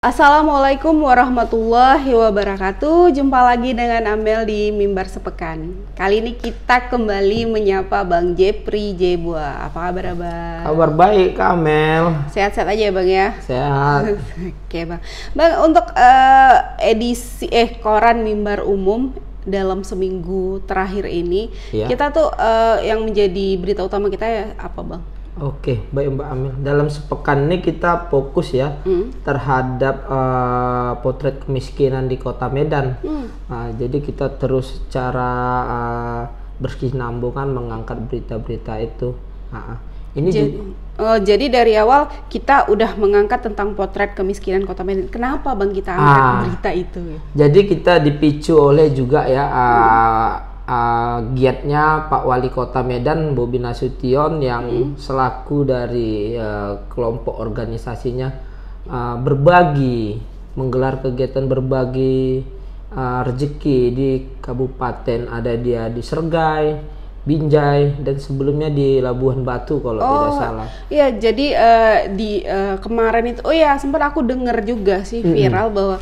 Assalamualaikum warahmatullahi wabarakatuh. Jumpa lagi dengan Amel di Mimbar Sepekan. Kali ini kita kembali menyapa Bang Jepri Jebua. Apa kabar Bang? Kabar baik Kak Amel. Sehat-sehat aja ya Bang ya? Sehat. Oke Bang. Bang, untuk edisi koran Mimbar Umum dalam seminggu terakhir ini, Ya. kita tuh yang menjadi berita utama kita ya apa Bang? Oke, baik Mbak Amel. Dalam sepekan ini kita fokus ya terhadap potret kemiskinan di Kota Medan. Jadi kita terus secara berkesinambungan mengangkat berita-berita itu. Ini jadi dari awal kita udah mengangkat tentang potret kemiskinan Kota Medan. Kenapa Bang kita angkat berita itu? Jadi kita dipicu oleh juga ya giatnya Pak Wali Kota Medan Bobi Nasution yang selaku dari kelompok organisasinya berbagi, menggelar kegiatan berbagi rezeki di kabupaten. Ada dia di Srgai, Binjai, dan sebelumnya di Labuhan Batu kalau tidak salah. Iya, jadi di kemarin itu, sempat aku dengar juga sih viral bahwa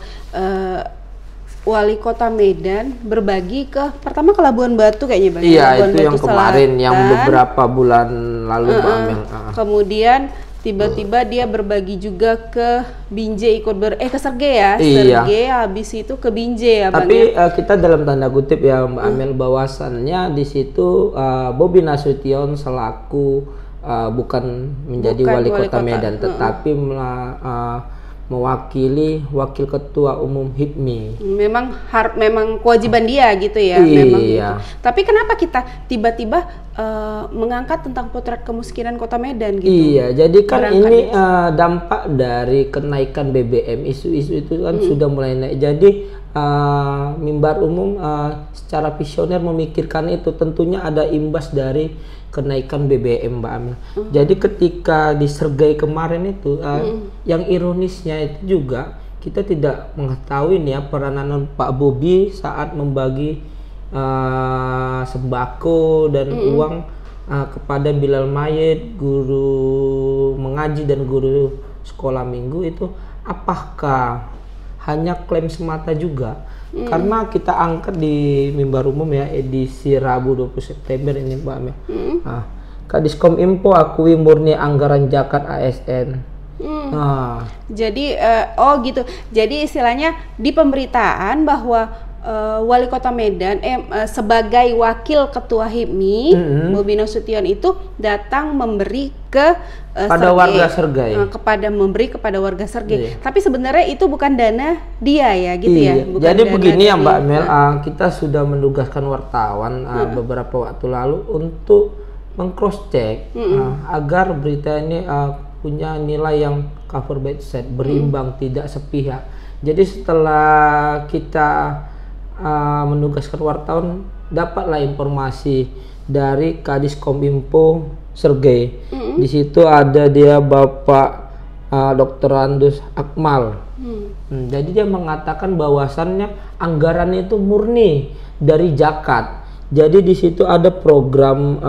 Wali Kota Medan berbagi pertama ke Labuhan Batu kayaknya Bang. Iya, Labuhan itu Batu yang kemarin, Selatan. yang beberapa bulan lalu Mbak Amel. Kemudian tiba-tiba dia berbagi juga ke Binjai ke Srgai ya. Iya. Srgai, habis itu ke Binjai ya Bang. Tapi kita dalam tanda kutip ya Mbak Amel, bahwasannya di situ Bobi Nasution selaku bukan menjadi wali kota Medan, tetapi mewakili wakil ketua umum HIPMI. Memang kewajiban dia gitu ya. Iya. Memang gitu. Tapi kenapa kita tiba-tiba mengangkat tentang potret kemiskinan Kota Medan gitu? Iya, jadi kan ini dampak dari kenaikan BBM. Isu-isu itu kan sudah mulai naik. Jadi Mimbar Umum secara visioner memikirkan itu, tentunya ada imbas dari kenaikan BBM Mbak Amel. Jadi ketika di Srgai kemarin itu yang ironisnya itu juga kita tidak mengetahui nih ya peranan Pak Bobi saat membagi sembako dan uang kepada Bilal Mayit, guru mengaji dan guru sekolah minggu itu. Apakah hanya klaim semata juga? Karena kita angkat di Mimbar Umum ya edisi Rabu 20 September ini Mbak Amel. Kadiskominfo akui murni anggaran zakat ASN. Jadi gitu. Jadi istilahnya di pemberitaan bahwa Wali Kota Medan sebagai wakil ketua HIPMI Bobi Nasution itu datang memberi ke pada warga Srgai. Memberi kepada warga Srgai. Tapi sebenarnya itu bukan dana dia ya gitu ya. Bukan jadi begini ya Mbak Mel, kita sudah mendugaskan wartawan beberapa waktu lalu untuk meng-cross check agar berita ini punya nilai yang cover by set, berimbang, tidak sepihak. Jadi setelah kita menugaskan wartawan, dapatlah informasi dari Kadiskominfo Srgai. Di situ ada dia Bapak Dr. Andus Akmal. Jadi dia mengatakan bahwasannya anggaran itu murni dari zakat. Jadi di situ ada program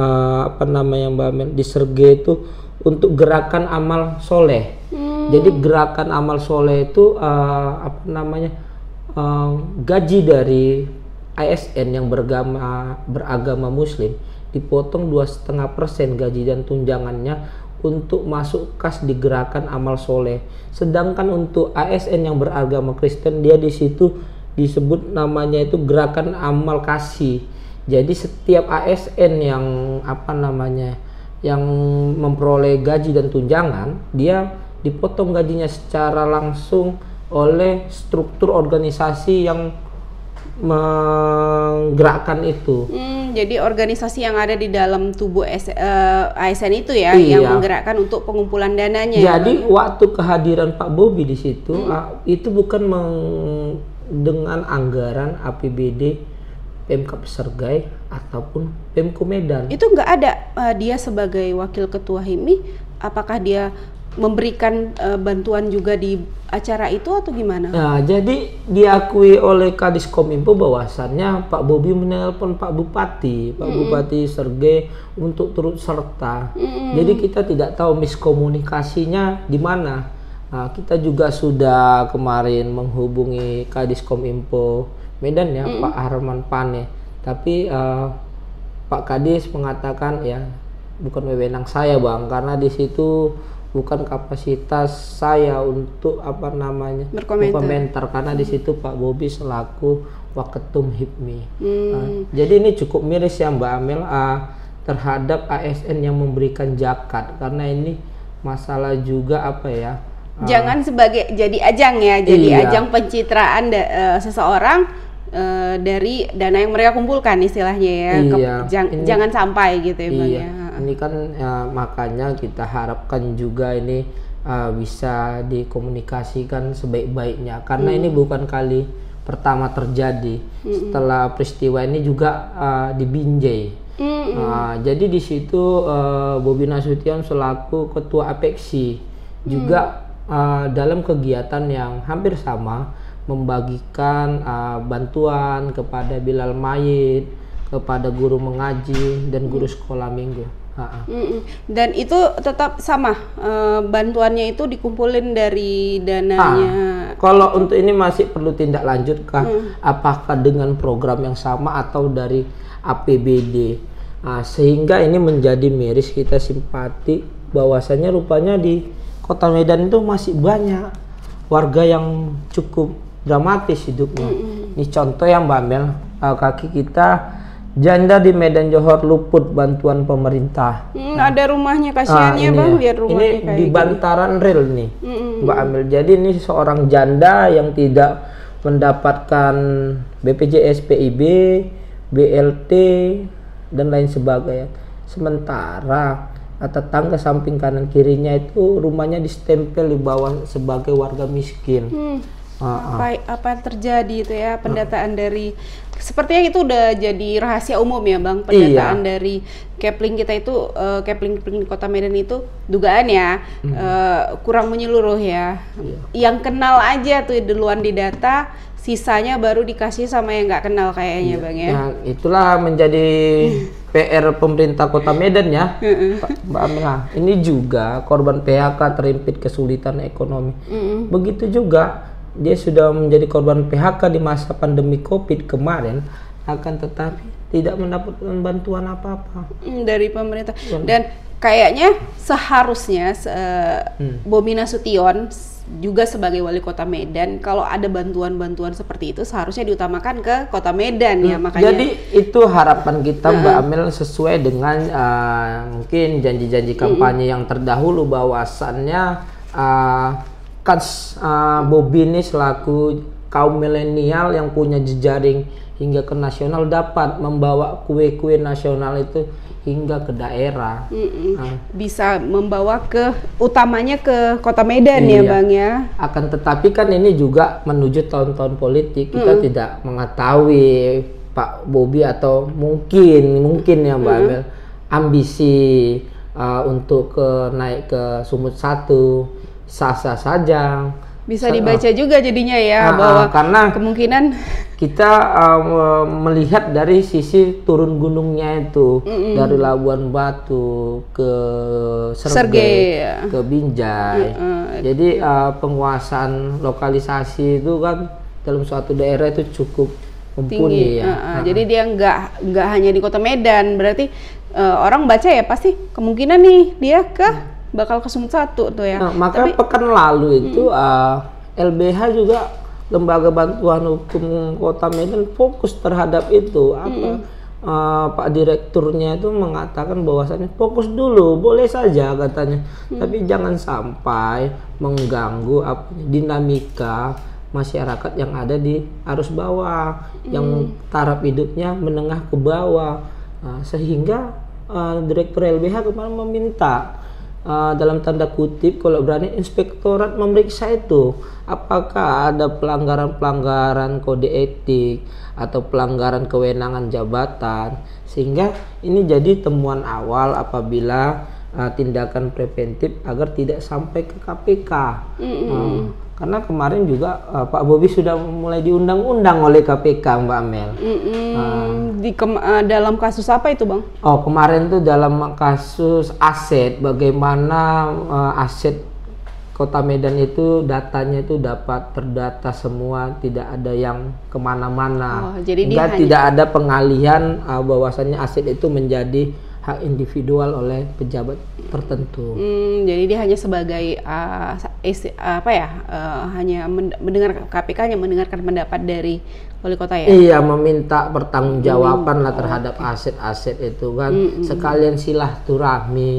Mbak Mel di Srgai itu untuk gerakan amal soleh. Jadi gerakan amal soleh itu gaji dari ASN yang beragama Muslim dipotong 2,5% gaji dan tunjangannya untuk masuk kas di gerakan amal soleh. Sedangkan untuk ASN yang beragama Kristen, dia di situ disebut namanya itu gerakan amal kasih. Jadi setiap ASN yang yang memperoleh gaji dan tunjangan, dia dipotong gajinya secara langsung oleh struktur organisasi yang menggerakkan itu. Jadi organisasi yang ada di dalam tubuh ASN itu ya, yang menggerakkan untuk pengumpulan dananya. Jadi waktu kehadiran Pak Bobi di situ itu bukan dengan anggaran APBD Pemkab Srgai ataupun Pemko Medan. Itu nggak ada dia sebagai wakil ketua HIPMI, apakah dia memberikan bantuan juga di acara itu atau gimana? Nah, jadi diakui oleh Kadiskominfo bahwasannya Pak Bobi menelpon Pak Bupati Srgai untuk turut serta. Jadi kita tidak tahu miskomunikasinya di mana. Kita juga sudah kemarin menghubungi Kadiskominfo Medan ya, Pak Harman Pane, tapi Pak Kadis mengatakan ya bukan wewenang saya Bang, karena di situ bukan kapasitas saya untuk berkomentar karena di situ Pak Bobi selaku Waketum HIPMI. Jadi ini cukup miris ya Mbak Amel terhadap ASN yang memberikan zakat, karena ini masalah juga jangan sebagai jadi ajang ya, jadi ajang pencitraan seseorang dari dana yang mereka kumpulkan istilahnya ya. Jangan sampai gitu ya Bang ya. Ini kan makanya kita harapkan juga ini bisa dikomunikasikan sebaik-baiknya, karena ini bukan kali pertama terjadi. Setelah peristiwa ini juga di Binjai. Jadi di situ Bobi Nasution selaku ketua APEKSI juga dalam kegiatan yang hampir sama membagikan bantuan kepada Bilal Mayit, kepada guru mengaji dan guru sekolah minggu. Dan itu tetap sama bantuannya itu dikumpulin dari dananya. Kalau untuk ini masih perlu tindak lanjut apakah dengan program yang sama atau dari APBD, sehingga ini menjadi miris. Kita simpati bahwasanya rupanya di Kota Medan itu masih banyak warga yang cukup dramatis hidupnya. Ini contoh yang Mbak Mel, kaki kita janda di Medan Johor luput bantuan pemerintah. Ada rumahnya, kasihannya Bang, lihat rumahnya ini di bantaran rel nih Mbak Amel. Jadi ini seorang janda yang tidak mendapatkan BPJS PIB, BLT dan lain sebagainya. Sementara tetangga samping kanan kirinya itu rumahnya distempel di bawah sebagai warga miskin. Apa terjadi itu ya, pendataan dari sepertinya itu udah jadi rahasia umum ya Bang, pendataan dari Kepling kita itu, Kepling di Kota Medan itu dugaan ya kurang menyeluruh ya. Yang kenal aja tuh duluan didata, sisanya baru dikasih sama yang nggak kenal kayaknya Bang ya. Nah, itulah menjadi PR pemerintah Kota Medan ya, Mbak Amina. Ini juga korban PHK terhimpit kesulitan ekonomi. Begitu juga dia sudah menjadi korban PHK di masa pandemi COVID kemarin, akan tetapi tidak mendapatkan bantuan apa-apa dari pemerintah. Dan kayaknya seharusnya Bobi Nasution juga sebagai wali kota Medan, kalau ada bantuan-bantuan seperti itu seharusnya diutamakan ke Kota Medan ya. Makanya jadi itu harapan kita Mbak Amel, sesuai dengan mungkin janji-janji kampanye yang terdahulu, bahwasannya Bobi ini selaku kaum milenial yang punya jejaring hingga ke nasional dapat membawa kue-kue nasional itu hingga ke daerah. Bisa membawa utamanya ke Kota Medan ya Bang ya. Akan tetapi kan ini juga menuju tahun-tahun politik, kita tidak mengetahui Pak Bobi atau mungkin ya Mbak Amel ambisi untuk naik ke Sumut 1 sah-sah saja. Bisa dibaca juga jadinya ya, bahwa karena kemungkinan kita melihat dari sisi turun gunungnya itu, dari Labuan Batu ke Sergei ke Binjai. Jadi penguasaan lokalisasi itu kan dalam suatu daerah itu cukup mumpuni ya. Jadi dia nggak hanya di Kota Medan, berarti orang baca ya pasti kemungkinan nih dia bakal ke Sumut 1 tuh ya. Maka pekan lalu itu LBH juga, Lembaga Bantuan Hukum Kota Medan, fokus terhadap itu. Pak Direkturnya itu mengatakan bahwasannya fokus dulu, boleh saja katanya, tapi jangan sampai mengganggu dinamika masyarakat yang ada di arus bawah, yang taraf hidupnya menengah ke bawah. Sehingga Direktur LBH kemarin meminta dalam tanda kutip kalau berani inspektorat memeriksa itu apakah ada pelanggaran-pelanggaran kode etik atau pelanggaran kewenangan jabatan, sehingga ini jadi temuan awal apabila tindakan preventif agar tidak sampai ke KPK. Karena kemarin juga Pak Bobi sudah mulai diundang-undang oleh KPK Mbak Amel. Dalam kasus apa itu Bang? Kemarin tuh dalam kasus aset, bagaimana aset Kota Medan itu datanya itu dapat terdata semua, tidak ada yang kemana-mana. Enggak, tidak ada pengalihan bahwasannya aset itu menjadi hak individual oleh pejabat tertentu. Jadi dia hanya sebagai hanya mendengar, KPK hanya mendengarkan pendapat dari wali kota ya? Iya, meminta pertanggungjawaban lah terhadap aset-aset itu kan, sekalian silaturahmi.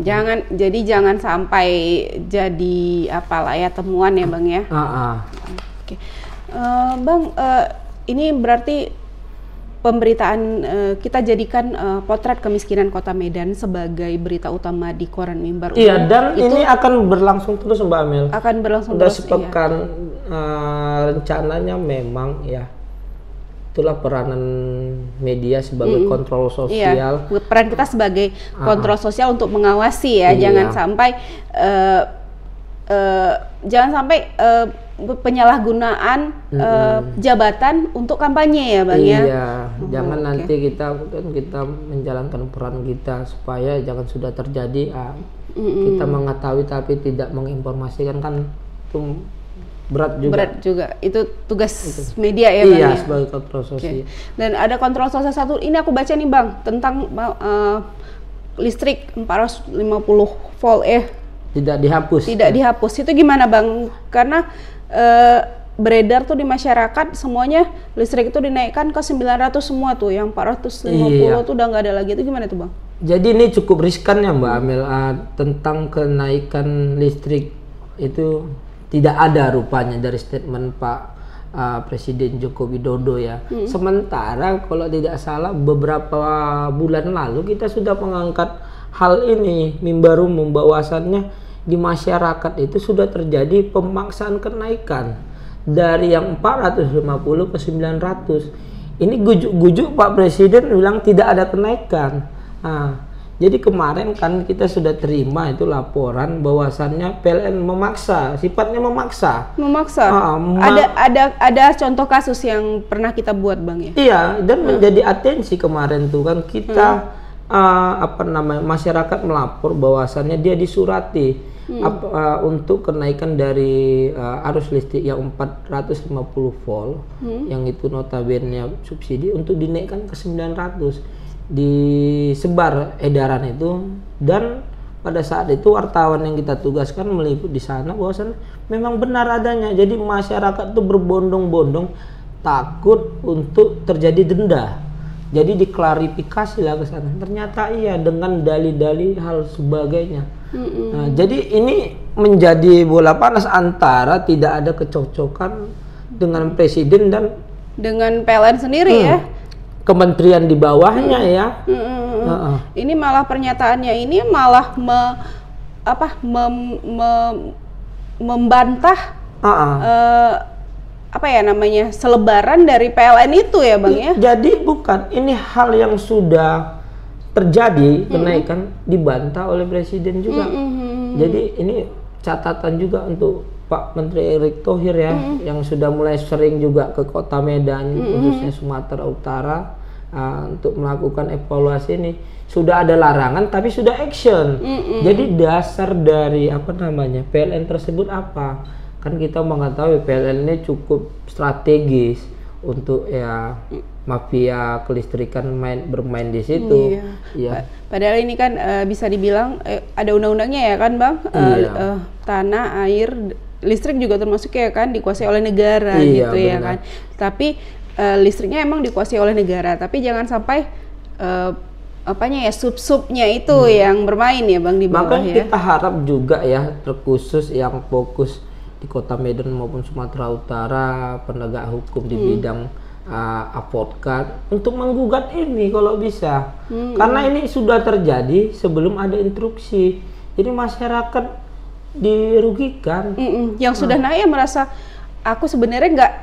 Jangan sampai jadi apalah ya temuan ya Bang ya. Oke. Bang, ini berarti pemberitaan kita jadikan potret kemiskinan Kota Medan sebagai berita utama di koran Mimbar. Iya, dan ini akan berlangsung terus Mbak Amel. Akan berlangsung terus. Udah sepekan rencananya memang ya. Itulah peranan media sebagai kontrol sosial. Iya, peran kita sebagai kontrol sosial untuk mengawasi ya, jangan sampai penyalahgunaan jabatan untuk kampanye ya Bang ya. Iya, jangan nanti kita menjalankan peran kita supaya jangan sudah terjadi kita mengetahui tapi tidak menginformasikan, kan itu berat juga. Itu tugas media ya Bang. Iya, sebagai kontrol sosial. Dan ada kontrol sosial satu, ini aku baca nih Bang, tentang listrik 450 volt tidak dihapus. Itu gimana Bang? Karena beredar tuh di masyarakat semuanya listrik itu dinaikkan ke 900 semua tuh, yang 450 tuh udah nggak ada lagi. Itu gimana tuh Bang? Jadi ini cukup riskan ya Mbak Amel, tentang kenaikan listrik itu tidak ada rupanya dari statement Pak Presiden Joko Widodo ya. Sementara kalau tidak salah beberapa bulan lalu kita sudah mengangkat hal ini, Mimbar Umum, bahwasannya di masyarakat itu sudah terjadi pemaksaan kenaikan dari yang 450 ke 900. Ini gujuk-gujuk Pak Presiden bilang tidak ada kenaikan. Jadi kemarin kan kita sudah terima itu laporan bahwasannya PLN sifatnya memaksa. Ada contoh kasus yang pernah kita buat Bang ya? Iya, dan menjadi atensi kemarin tuh kan kita masyarakat melapor bahwasannya dia disurati untuk kenaikan dari arus listrik yang 450 volt yang itu notabene subsidi untuk dinaikkan ke 900. Disebar edaran itu, dan pada saat itu wartawan yang kita tugaskan meliput di sana bahwasannya memang benar adanya. Jadi masyarakat tuh berbondong-bondong takut untuk terjadi denda. Jadi diklarifikasi lah ke sana. Ternyata iya dengan dalih-dalih hal sebagainya. Nah, jadi ini menjadi bola panas antara tidak ada kecocokan dengan presiden dan dengan PLN sendiri ya. Kementerian di bawahnya ya. Ini malah pernyataannya ini malah membantah selebaran dari PLN itu ya Bang ya. Jadi bukan, ini hal yang sudah terjadi kenaikan dibantah oleh presiden juga. Jadi ini catatan juga untuk Pak Menteri Erick Thohir ya, yang sudah mulai sering juga ke Kota Medan, khususnya Sumatera Utara, untuk melakukan evaluasi ini. Sudah ada larangan tapi sudah action. Jadi dasar dari PLN tersebut apa? Kan kita mengetahui PLN ini cukup strategis untuk ya mafia kelistrikan bermain di situ. Iya. Padahal ini kan bisa dibilang ada undang-undangnya ya kan Bang? Tanah, air, listrik juga termasuk ya kan dikuasai oleh negara gitu ya kan. Tapi listriknya emang dikuasai oleh negara, tapi jangan sampai sub-subnya itu yang bermain ya Bang di bawah. Maka kita harap juga ya, terkhusus yang fokus di Kota Medan maupun Sumatera Utara, penegak hukum di bidang advokat untuk menggugat ini kalau bisa. Karena ini sudah terjadi sebelum ada instruksi. Jadi masyarakat dirugikan. Yang sudah naik merasa aku sebenarnya nggak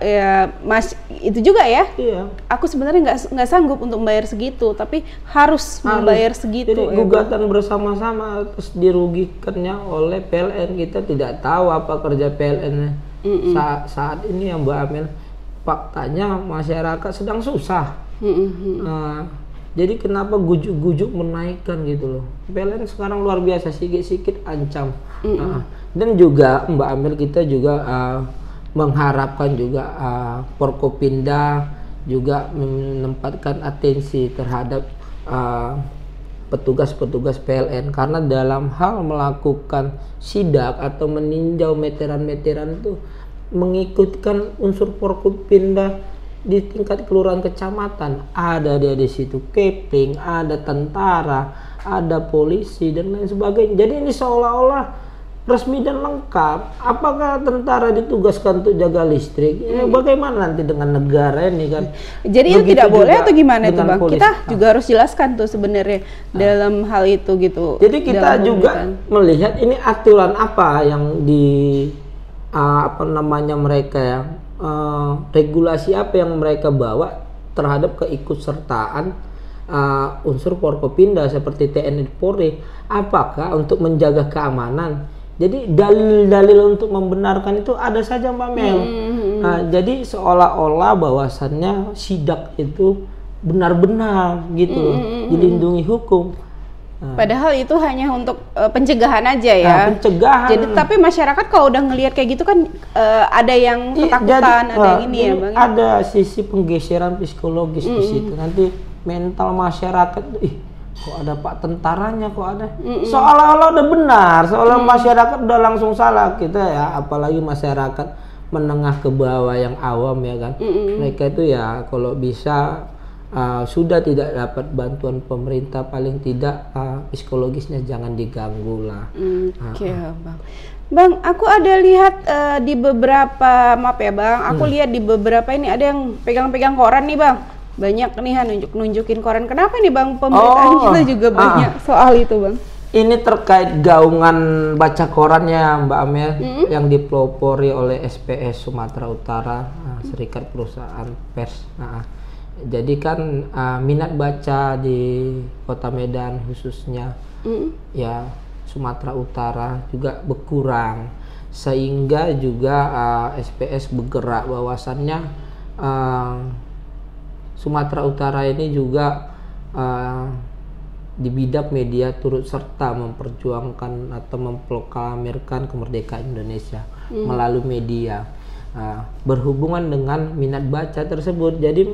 itu juga ya. Iya. Aku sebenarnya nggak sanggup untuk membayar segitu, tapi harus membayar segitu. Jadi gugatan bersama-sama terus dirugikannya oleh PLN. Kita tidak tahu apa kerja PLN saat ini ya Mbak Amel. Faktanya masyarakat sedang susah. Jadi kenapa gujuk-gujuk menaikkan gitu loh. PLN sekarang luar biasa, sikit-sikit ancam. Dan juga Mbak Amel, kita juga mengharapkan juga Forkopimda juga menempatkan atensi terhadap petugas-petugas PLN, karena dalam hal melakukan sidak atau meninjau meteran-meteran itu mengikutkan unsur Forkopimda di tingkat kelurahan kecamatan. Ada dia di situ kepling, ada tentara, ada polisi dan lain sebagainya. Jadi ini seolah-olah resmi dan lengkap. Apakah tentara ditugaskan untuk jaga listrik? Bagaimana nanti dengan negara ini kan? Jadi itu tidak boleh atau gimana itu Bang? Polisi. Kita juga harus jelaskan tuh sebenarnya dalam hal itu gitu. Jadi kita juga melihat ini aturan apa yang mereka ya, regulasi apa yang mereka bawa terhadap keikutsertaan unsur Forkopimda seperti TNI Polri. Apakah untuk menjaga keamanan? Jadi dalil-dalil untuk membenarkan itu ada saja Mbak Mel. Jadi seolah-olah bahwasannya sidak itu benar-benar gitu dilindungi hukum. Padahal itu hanya untuk pencegahan aja ya. Pencegahan. Jadi tapi masyarakat kalau udah ngelihat kayak gitu kan ada yang ketakutan, ada yang ini ya Bang. Ada sisi penggeseran psikologis di situ. Nanti mental masyarakat, kok ada Pak tentaranya, kok ada. Seolah-olah udah benar, seolah masyarakat udah langsung salah. Kita ya, apalagi masyarakat menengah ke bawah yang awam ya kan. Mereka itu ya kalau bisa sudah tidak dapat bantuan pemerintah, paling tidak psikologisnya jangan diganggu lah. Oke, Bang. Bang, aku ada lihat di beberapa, maaf ya Bang, aku lihat di beberapa ini ada yang pegang-pegang koran nih Bang. Banyak nih nunjukin koran. Kenapa nih Bang, pemberitaan kita juga banyak soal itu Bang? Ini terkait gaungan baca korannya Mbak Amel yang dipelopori oleh SPS Sumatera Utara, Serikat Perusahaan Pers. Jadi kan minat baca di Kota Medan khususnya ya Sumatera Utara juga berkurang, sehingga juga SPS bergerak bahwasannya Sumatera Utara ini juga di bidang media turut serta memperjuangkan atau memproklamirkan kemerdekaan Indonesia melalui media. Berhubungan dengan minat baca tersebut, jadi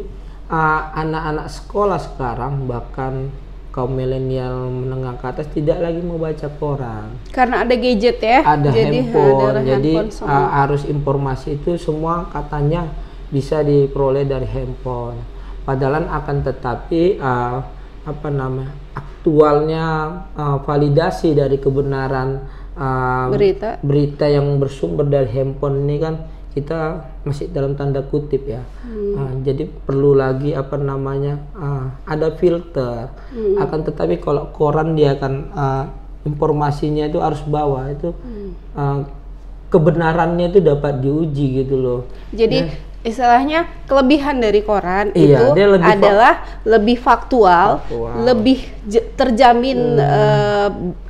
anak-anak sekolah sekarang bahkan kaum milenial menengah ke atas tidak lagi membaca koran karena ada gadget ya, ada handphone. Jadi harus informasi itu semua katanya bisa diperoleh dari handphone. Padahal akan tetapi aktualnya validasi dari kebenaran berita yang bersumber dari handphone ini kan kita masih dalam tanda kutip ya. Jadi perlu lagi ada filter. Akan tetapi kalau koran dia akan informasinya itu harus bawa itu kebenarannya itu dapat diuji gitu loh. Jadi istilahnya kelebihan dari koran itu adalah lebih faktual, lebih terjamin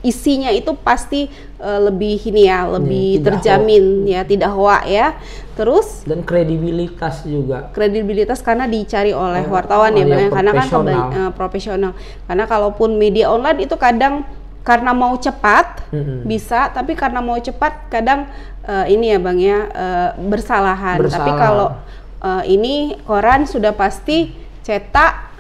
isinya itu pasti lebih ini ya, lebih terjamin ya, tidak hoak ya. Terus dan kredibilitas juga. Kredibilitas karena dicari oleh wartawan ya, karena kan profesional. Karena kalaupun media online itu kadang karena mau cepat bisa, tapi karena mau cepat kadang ini ya Bang ya, bersalahan. Tapi kalau ini koran sudah pasti cetak,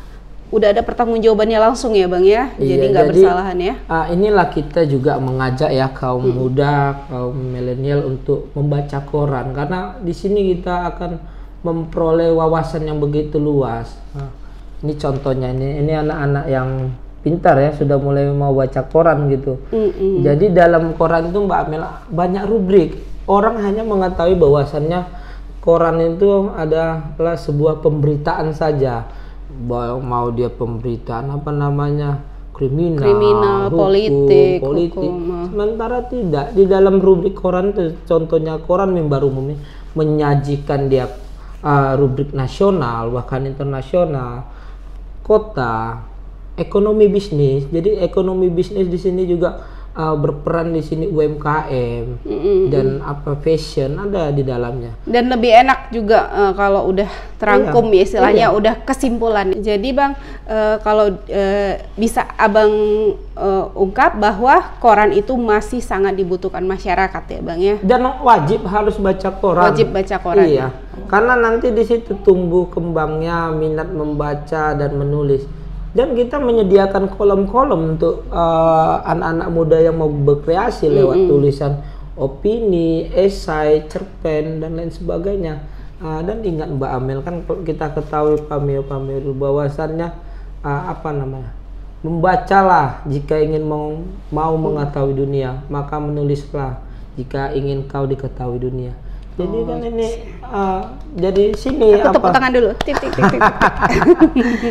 udah ada pertanggungjawabannya langsung ya Bang ya. Jadi nggak bersalahan ya. Inilah kita juga mengajak ya kaum muda, kaum milenial untuk membaca koran, karena di sini kita akan memperoleh wawasan yang begitu luas. Ini contohnya, ini anak-anak yang pintar ya, sudah mulai mau baca koran gitu. Jadi dalam koran itu Mbak Amel banyak rubrik. Orang hanya mengetahui bahwasannya koran itu adalah sebuah pemberitaan saja. Mau dia pemberitaan kriminal, politik. Sementara tidak, di dalam rubrik koran itu, contohnya koran Mimbar Umum menyajikan dia rubrik nasional bahkan internasional, kota, ekonomi bisnis. Jadi ekonomi bisnis di sini juga berperan di sini UMKM dan apa fashion ada di dalamnya. Dan lebih enak juga kalau udah terangkum ya istilahnya, udah kesimpulan. Jadi Bang, kalau bisa Abang ungkap bahwa koran itu masih sangat dibutuhkan masyarakat ya Bang ya. Dan wajib harus baca koran. Wajib baca koran. Iya. Karena nanti di situ tumbuh kembangnya minat membaca dan menulis. Dan kita menyediakan kolom-kolom untuk anak-anak muda yang mau berkreasi lewat tulisan opini, esai, cerpen dan lain sebagainya. Dan ingat Mbak Amel, kan kita ketahui pamil bahwasannya membacalah jika ingin mau mengetahui dunia, maka menulislah jika ingin kau diketahui dunia. Jadi kan ini jadi sini aku tepuk tangan dulu. Tik.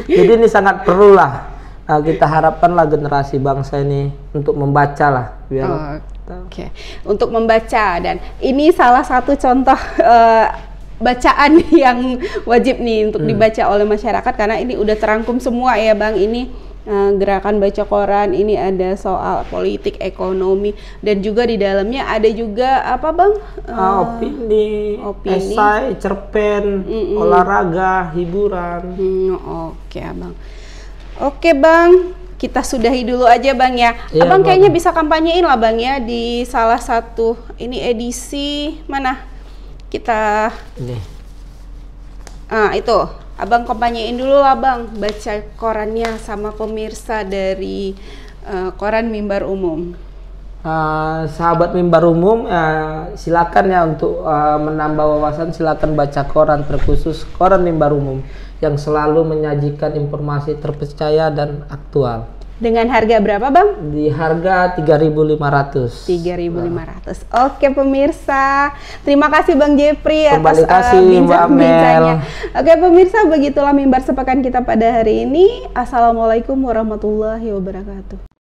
Jadi ini sangat perlu lah kita harapkanlah generasi bangsa ini untuk membaca lah biar Oke. Untuk membaca, dan ini salah satu contoh bacaan yang wajib nih untuk dibaca oleh masyarakat, karena ini udah terangkum semua ya Bang. Ini gerakan baca koran, ini ada soal politik, ekonomi, dan juga di dalamnya ada juga apa Bang? Opini, esai, cerpen, olahraga, hiburan. Oke Abang. Oke Bang, kita sudahi dulu aja Bang ya. Iya, Abang kayaknya bisa kampanyein lah Bang ya di salah satu ini edisi mana? Kita ini. Itu Abang kampanyein dulu lah Bang, baca korannya sama pemirsa dari koran Mimbar Umum. Sahabat Mimbar Umum, silakan ya untuk menambah wawasan, silakan baca koran, terkhusus koran Mimbar Umum yang selalu menyajikan informasi terpercaya dan aktual. Dengan harga berapa Bang? Di harga 3.500. 3.500. Oke pemirsa, terima kasih Bang Jeffrey atas bincang-bincangnya. Oke pemirsa, begitulah Mimbar Sepekan kita pada hari ini. Assalamualaikum warahmatullahi wabarakatuh.